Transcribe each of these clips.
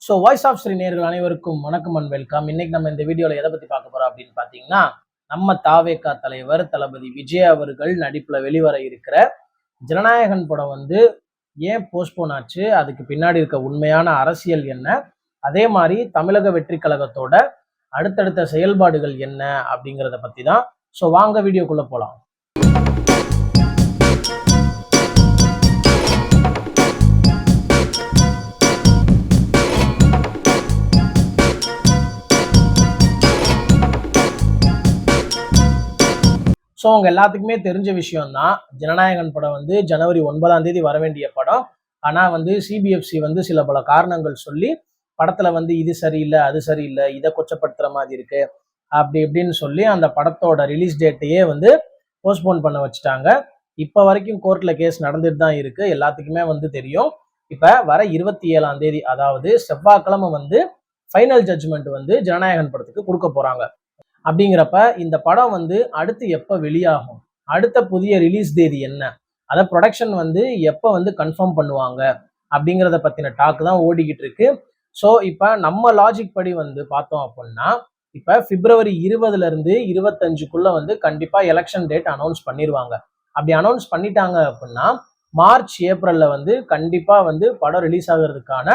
So voice of Sri நேயர்கள் அனைவருக்கும் வணக்கம் அண்ட் வெல்கம். இன்னைக்கு நம்ம இந்த வீடியோவில் எதை பற்றி பார்க்க போறோம் அப்படின்னு பார்த்தீங்கன்னா, நம்ம தாவேகா தலைவர் தளபதி விஜய் அவர்கள் நடிப்பில் வெளிவர இருக்கிற ஜனநாயகன் படம் ஏன் போஸ்ட்போன் ஆச்சு, அதுக்கு பின்னாடி இருக்க உண்மையான அரசியல் என்ன, அதே மாதிரி தமிழக வெற்றி கழகத்தோட அடுத்தடுத்த செயல்பாடுகள் என்ன அப்படிங்கிறத பற்றி தான். ஸோ வாங்க வீடியோக்குள்ளே போகலாம். ஸோ அவங்க எல்லாத்துக்குமே தெரிஞ்ச விஷயம்தான், ஜனநாயகன் படம் ஜனவரி 9 வர வேண்டிய படம். ஆனால் சிபிஎஃப்சி சில பல காரணங்கள் சொல்லி படத்தில் இது சரியில்லை, அது சரியில்லை, இதை கொச்சப்படுத்துகிற மாதிரி இருக்கு, அப்படி இப்படின்னு சொல்லி அந்த படத்தோட ரிலீஸ் டேட்டையே போஸ்ட்போன் பண்ண வச்சுட்டாங்க. இப்போ வரைக்கும் கோர்ட்டில் கேஸ் நடந்துட்டு தான் இருக்கு, எல்லாத்துக்குமே தெரியும். இப்போ வர 27 அதாவது செவ்வாய்க்கிழமை ஃபைனல் ஜட்ஜ்மெண்ட் ஜனநாயகன் படத்துக்கு கொடுக்க போகிறாங்க. அப்படிங்கிறப்ப இந்த படம் அடுத்து எப்போ வெளியாகும், அடுத்த புதிய ரிலீஸ் தேதி என்ன, அதை ப்ரொடக்ஷன் எப்போ கன்ஃபார்ம் பண்ணுவாங்க அப்படிங்கிறத பற்றின டாக் தான் ஓடிக்கிட்டு இருக்கு. ஸோ இப்போ நம்ம லாஜிக் படி பார்த்தோம் அப்படின்னா, இப்போ பிப்ரவரி 20 to 25 கண்டிப்பாக எலெக்ஷன் டேட் அனௌன்ஸ் பண்ணிடுவாங்க. அப்படி அனௌன்ஸ் பண்ணிட்டாங்க அப்படின்னா மார்ச் ஏப்ரலில் கண்டிப்பாக படம் ரிலீஸ் ஆகிறதுக்கான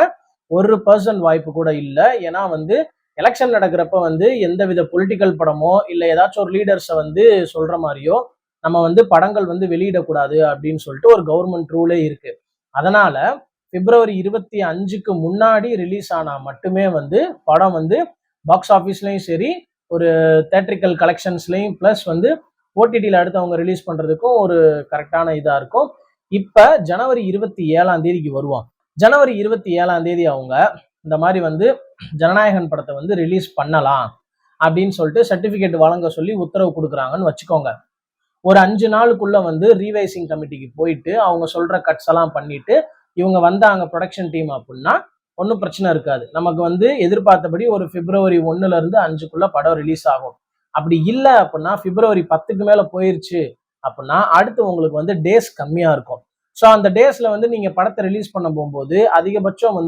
1% வாய்ப்பு கூட இல்லை. ஏன்னா எலெக்ஷன் நடக்கிறப்ப எந்தவித பொலிட்டிக்கல் படமோ இல்லை ஏதாச்சும் ஒரு லீடர்ஸை சொல்ற மாதிரியோ நம்ம படங்கள் வெளியிடக்கூடாது அப்படின்னு சொல்லிட்டு ஒரு கவர்மெண்ட் ரூலே இருக்கு. அதனால பிப்ரவரி 25க்கு முன்னாடி ரிலீஸ் ஆனா மட்டுமே படம் பாக்ஸ் ஆஃபீஸ்லையும் சரி, ஒரு தேட்ரிக்கல் கலெக்ஷன்ஸ்லையும் பிளஸ் ஓடிடியில் அடுத்து அவங்க ரிலீஸ் பண்றதுக்கும் ஒரு கரெக்டான இதா இருக்கும். இப்ப ஜனவரி 27 வருவோம். ஜனவரி 27 அவங்க இந்த மாதிரி ஜனநாயகன் படத்தை ரிலீஸ் பண்ணலாம் அப்படின்னு சொல்லிட்டு சர்டிபிகேட் வழங்க சொல்லி உத்தரவு கொடுக்குறாங்கன்னு வச்சுக்கோங்க. ஒரு 5 நாளுக்குள்ள ரீவைசிங் கமிட்டிக்கு போயிட்டு அவங்க சொல்ற கட்ஸ் எல்லாம் பண்ணிட்டு இவங்க வந்தாங்க ப்ரொடக்ஷன் டீம் அப்படின்னா ஒன்றும் பிரச்சனை இருக்காது. நமக்கு எதிர்பார்த்தபடி ஒரு பிப்ரவரி 1 to 5 படம் ரிலீஸ் ஆகும். அப்படி இல்லை அப்படின்னா பிப்ரவரி 10க்கு மேல போயிருச்சு அப்படின்னா அடுத்து உங்களுக்கு டேஸ் கம்மியா இருக்கும். ஸோ அந்த டேஸ்ல நீங்க படத்தை ரிலீஸ் பண்ண போகும்போது அதிகபட்சம்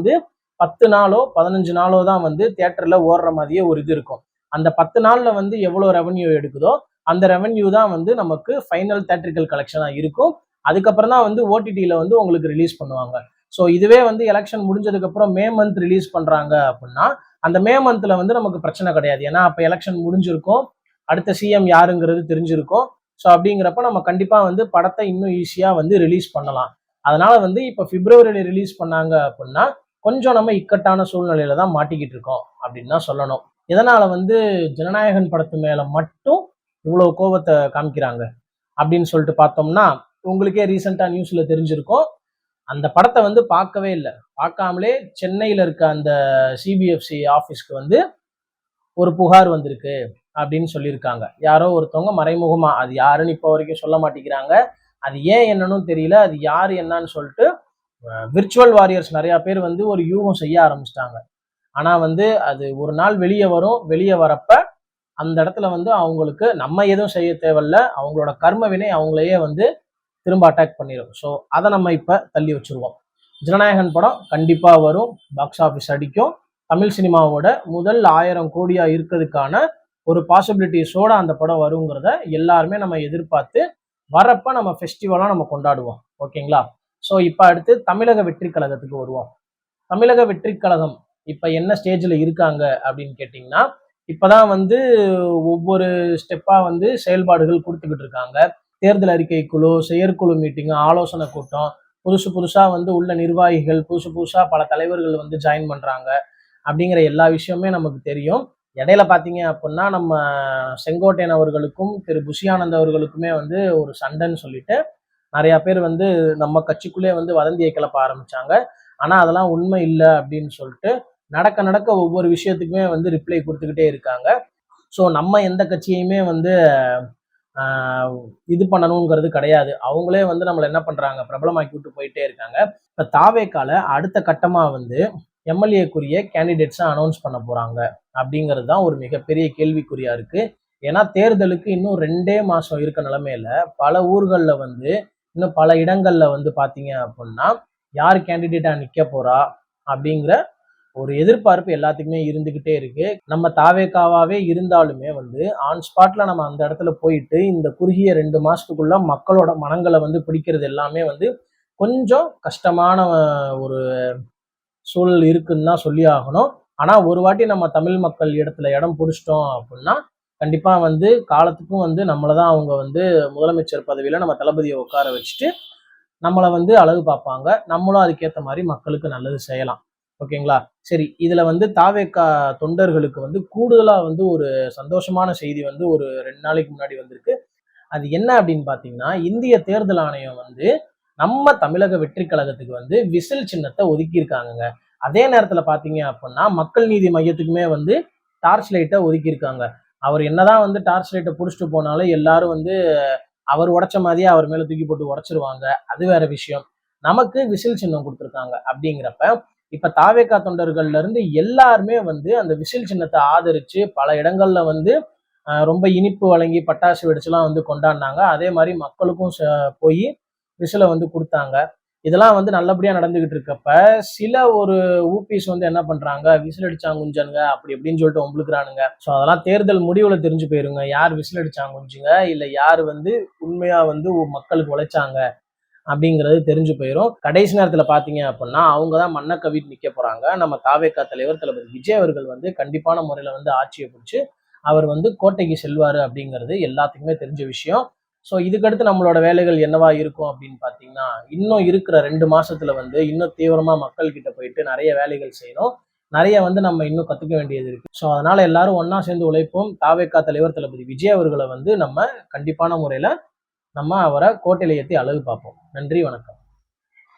10 நாளோ 15 நாளோ தான் தியேட்டர்ல ஓடுற மாதிரியே ஒரு இது இருக்கும். அந்த 10 நாள்ல எவ்வளோ ரெவன்யூ எடுக்குதோ அந்த ரெவன்யூ தான் நமக்கு ஃபைனல் தியேட்ரிக்கல் கலெக்ஷனா இருக்கும். அதுக்கப்புறம் தான் ஓடிடியில உங்களுக்கு ரிலீஸ் பண்ணுவாங்க. ஸோ இதுவே எலெக்ஷன் முடிஞ்சதுக்கு அப்புறம் மே மந்த் ரிலீஸ் பண்றாங்க அப்படின்னா அந்த மே மந்த்ல நமக்கு பிரச்சனை கிடையாது. ஏன்னா அப்ப எலெக்ஷன் முடிஞ்சிருக்கும், அடுத்த சிஎம் யாருங்கிறது தெரிஞ்சிருக்கும். ஸோ அப்படிங்கிறப்ப நம்ம கண்டிப்பா படத்தை இன்னும் ஈஸியா ரிலீஸ் பண்ணலாம். அதனால இப்ப பிப்ரவரியில ரிலீஸ் பண்ணாங்க அப்படின்னா கொஞ்சம் நம்ம இக்கட்டான சூழ்நிலையில தான் மாட்டிக்கிட்டு இருக்கோம் அப்படின்னு தான் சொல்லணும். இதனால ஜனநாயகன் படத்து மேல மட்டும் இவ்வளவு கோபத்தை காமிக்கிறாங்க அப்படின்னு சொல்லிட்டு பார்த்தோம்னா, உங்களுக்கே ரீசெண்டா நியூஸ்ல தெரிஞ்சிருக்கும், அந்த படத்தை பார்க்கவே இல்லை, பார்க்காமலே சென்னையில இருக்க அந்த சிபிஎஃப்சி ஆஃபீஸ்க்கு ஒரு புகார் வந்திருக்கு அப்படின்னு சொல்லியிருக்காங்க. யாரோ ஒருத்தவங்க மறைமுகமா, அது யாருன்னு இப்போ வரைக்கும் சொல்ல மாட்டேங்கிறாங்க, அது ஏன் என்னன்னு தெரியல, அது யாரு என்னன்னு சொல்லிட்டு விர்ச்சுவல் வாரியர்ஸ் நிறைய பேர் ஒரு யூகம் செய்ய ஆரம்பிச்சிட்டாங்க. ஆனா அது ஒரு நாள் வெளியே வரும். வெளியே வரப்ப அந்த இடத்துல அவங்களுக்கு நம்ம எதுவும் செய்ய தேவையில்ல, அவங்களோட கர்ம வினை அவங்களையே திரும்ப அட்டாக் பண்ணிடும். ஸோ அதை நம்ம இப்ப தள்ளி வச்சிருவோம். ஜனநாயகன் படம் கண்டிப்பா வரும், பாக்ஸ் ஆஃபீஸ் அடிக்கும், தமிழ் சினிமாவோட முதல் 1000 கோடியா இருக்கிறதுக்கான ஒரு பாசிபிலிட்டிஸோட அந்த படம் வருங்கிறத எல்லாருமே நம்ம எதிர்பார்த்து வரப்ப நம்ம ஃபெஸ்டிவலா நம்ம கொண்டாடுவோம். ஓகேங்களா? ஸோ இப்போ அடுத்து தமிழக வெற்றி கழகத்துக்கு வருவோம். தமிழக வெற்றி கழகம் இப்போ என்ன ஸ்டேஜில் இருக்காங்க அப்படின்னு கேட்டிங்கன்னா, இப்போதான் ஒவ்வொரு ஸ்டெப்பாக செயல்பாடுகள் கொடுத்துக்கிட்டு இருக்காங்க. தேர்தல் அறிக்கை குழு, செயற்குழு மீட்டிங்கு, ஆலோசனை கூட்டம், புதுசாக உள்ள நிர்வாகிகள், புதுசாக பல தலைவர்கள் ஜாயின் பண்ணுறாங்க. அப்படிங்கிற எல்லா விஷயமே நமக்கு தெரியும். இடையில பார்த்தீங்க அப்படின்னா நம்ம செங்கோட்டையன் அவர்களுக்கும் திரு புஷி ஆனந்த் அவர்களுக்குமே ஒரு சண்டைன்னு சொல்லிட்டு நிறைய பேர் நம்ம கட்சிக்குள்ளே வதந்தியை கிளப்ப ஆரம்பிச்சாங்க. ஆனா அதெல்லாம் உண்மை இல்லை அப்படின்னு சொல்லிட்டு நடக்க ஒவ்வொரு விஷயத்துக்குமே ரிப்ளை கொடுத்துக்கிட்டே இருக்காங்க. ஸோ நம்ம எந்த கட்சியுமே இது பண்ணணுங்கிறது கிடையாது. அவங்களே நம்மளை என்ன பண்றாங்க, பிரபலமாக்கி விட்டு போயிட்டே இருக்காங்க. இப்ப தாவேக்கால அடுத்த கட்டமா எம்எல்ஏக்குரிய கேண்டிடேட்ஸை அனௌன்ஸ் பண்ண போறாங்க அப்படிங்கிறது தான் ஒரு மிகப்பெரிய கேள்விக்குறியா இருக்கு. ஏன்னா தேர்தலுக்கு இன்னும் 2 மாசம் இருக்க நிலைமையில பல ஊர்களில் இன்னும் பல இடங்கள்ல பார்த்தீங்க அப்படின்னா யார் கேண்டிடேட்டா நிற்க போறா அப்படிங்கிற ஒரு எதிர்பார்ப்பு எல்லாத்துக்குமே இருந்துகிட்டே இருக்கு. நம்ம தாவேக்காவாவே இருந்தாலுமே வந்து ஆன் ஸ்பாட்ல நம்ம அந்த இடத்துல போயிட்டு இந்த குறுகிய 2 மாசத்துக்குள்ள மக்களோட மனங்களை வந்து பிடிக்கிறது எல்லாமே வந்து கொஞ்சம் கஷ்டமான ஒரு சூழல் இருக்குன்னு தான் சொல்லி ஆகணும். ஆனா ஒரு வாட்டி நம்ம தமிழ் மக்கள் இடத்துல இடம் பிடிச்சிட்டோம் அப்படின்னா கண்டிப்பா வந்து காலத்துக்கும் வந்து நம்மளதான் அவங்க வந்து முதலமைச்சர் பதவியில நம்ம தளபதியை உட்கார வச்சுட்டு நம்மளை வந்து அழகு பார்ப்பாங்க. நம்மளும் அதுக்கேற்ற மாதிரி மக்களுக்கு நல்லது செய்யலாம். ஓகேங்களா? சரி, இதுல வந்து தாவேக்கா தொண்டர்களுக்கு வந்து கூடுதலா வந்து ஒரு சந்தோஷமான செய்தி வந்து ஒரு 2 நாளைக்கு முன்னாடி வந்திருக்கு. அது என்ன அப்படின்னு பாத்தீங்கன்னா, இந்திய தேர்தல் ஆணையம் வந்து நம்ம தமிழக வெற்றி கழகத்துக்கு வந்து விசில் சின்னத்தை ஒதுக்கி இருக்காங்க. அதே நேரத்துல பாத்தீங்க அப்படின்னா மக்கள் நீதி மையத்துக்குமே வந்து டார்ச் லைட்டை ஒதுக்கி இருக்காங்க. அவர் என்னதான் வந்து டார்ச் லைட்டை புடிச்சிட்டு போனாலும் எல்லாரும் வந்து அவர் உடைச்ச மாதிரியே அவர் மேல தூக்கி போட்டு உடைச்சிருவாங்க. அது வேற விஷயம். நமக்கு விசில் சின்னம் கொடுத்துருக்காங்க அப்படிங்கிறப்ப இப்ப தாவேக்கா தொண்டர்கள்ல இருந்து எல்லாருமே வந்து அந்த விசில் சின்னத்தை ஆதரிச்சு பல இடங்கள்ல வந்து ரொம்ப இனிப்பு வழங்கி பட்டாசு வெடிச்சுலாம் வந்து கொண்டாடினாங்க. அதே மாதிரி மக்களுக்கும் போய் விசிலை வந்து கொடுத்தாங்க. இதெல்லாம் வந்து நல்லபடியா நடந்துகிட்டு இருக்கப்ப சில ஒரு ஊபிஸ் வந்து என்ன பண்றாங்க, விசில் அடிச்சாங்குஞ்சனுங்க அப்படி இப்படின்னு சொல்லிட்டு ஒம்பளுக்குறானுங்க. ஸோ அதெல்லாம் தேர்தல் முடிவுல தெரிஞ்சு போயிருங்க, யார் விசில் அடிச்சாங்குஞ்சுங்க இல்ல யார் வந்து உண்மையா வந்து மக்களுக்கு உழைச்சாங்க அப்படிங்கிறது தெரிஞ்சு போயிடும். கடைசி நேரத்துல பாத்தீங்க அப்படின்னா அவங்க தான் மண்ணை கவிட்டு நிக்க போறாங்க. நம்ம தாவேக்கா தலைவர் தளபதி விஜய் அவர்கள் வந்து கண்டிப்பான முறையில வந்து ஆட்சியை பிடிச்சு அவர் வந்து கோட்டைக்கு செல்வாரு அப்படிங்கிறது எல்லாத்துக்குமே தெரிஞ்ச விஷயம். ஸோ இதுக்கடுத்து நம்மளோட வேலைகள் என்னவா இருக்கும் அப்படின்னு பார்த்தீங்கன்னா, இன்னும் இருக்கிற 2 மாசத்துல வந்து இன்னும் தீவிரமா மக்கள் கிட்ட போயிட்டு நிறைய வேலைகள் செய்யணும். நிறைய வந்து நம்ம இன்னும் கத்துக்க வேண்டியது இருக்கு. ஸோ அதனால எல்லாரும் ஒன்னா சேர்ந்து உழைப்போம். தாவேக்கா தலைவர் தளபதி விஜய் அவர்களை வந்து நம்ம கண்டிப்பான முறையில நம்ம அவரை கோட்டையில ஏற்றி அழகு பார்ப்போம். நன்றி, வணக்கம்.